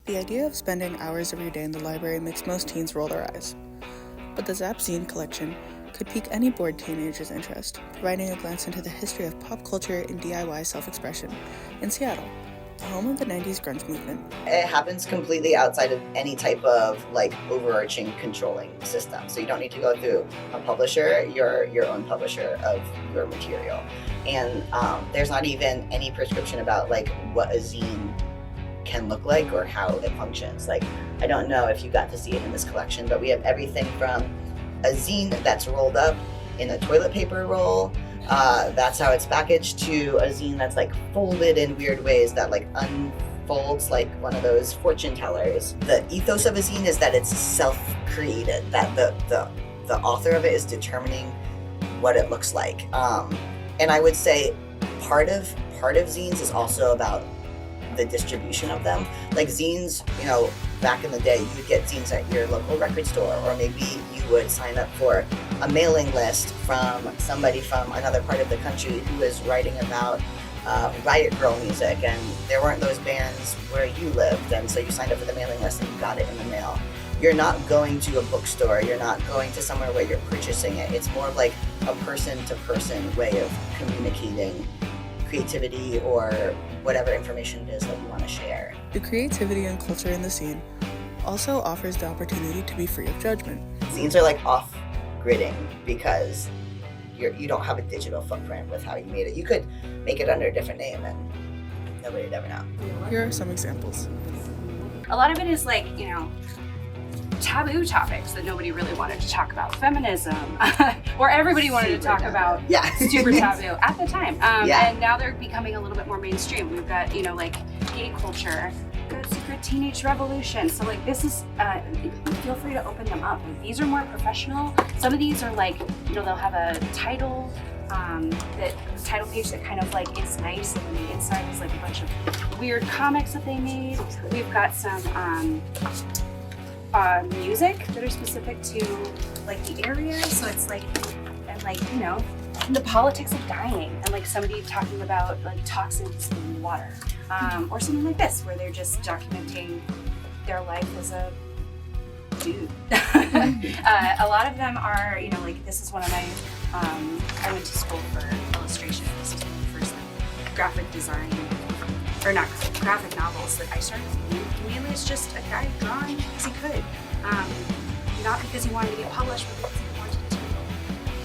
The idea of spending hours of your day in the library makes most teens roll their eyes. But the ZAPP Zine collection could pique any bored teenager's interest, providing a glance into the history of pop culture and DIY self-expression in Seattle, the home of the 90s grunge movement. It happens completely outside of any type of overarching controlling system. So you don't need to go through a publisher, you're your own publisher of your material. And there's not even any prescription about what a zine can look like or how it functions. I don't know if you got to see it in this collection, but we have everything from a zine that's rolled up in a toilet paper roll, that's how it's packaged, to a zine that's folded in weird ways that unfolds like one of those fortune tellers. The ethos of a zine is that it's self-created, that the author of it is determining what it looks like. And I would say part of zines is also about the distribution of them. Zines, back in the day, you would get zines at your local record store, or maybe you would sign up for a mailing list from somebody from another part of the country who was writing about riot girl music, and there weren't those bands where you lived, and so you signed up for the mailing list and you got it in the mail. You're not going to a bookstore, you're not going to somewhere where you're purchasing it. It's more of a person-to-person way of communicating creativity or whatever information it is that you want to share. The creativity and culture in the scene also offers the opportunity to be free of judgment. Zines are off-gridding because you don't have a digital footprint with how you made it. You could make it under a different name and nobody would ever know. Here are some examples. A lot of it is taboo topics that nobody really wanted to talk about. Feminism, or everybody wanted to talk about. Yeah. Super taboo at the time. Yeah. And now they're becoming a little bit more mainstream. We've got, gay culture, the secret teenage revolution. So this is, feel free to open them up. These are more professional. Some of these are they'll have a title, the title page that kind of is nice, and then the inside is a bunch of weird comics that they made. We've got some, music that are specific to the area, so it's the politics of dying, and somebody talking about toxins in water, or something like this where they're just documenting their life as a dude. A lot of them are this is one of my I went to school for illustration. This is one of the first graphic design, or not graphic novels that I started reading. Mainly it's just a guy drawing because he could. Not because he wanted to get published, but because he wanted to.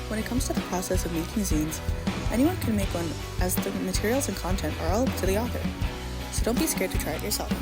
When it comes to the process of making zines, anyone can make one, as the materials and content are all up to the author. So don't be scared to try it yourself.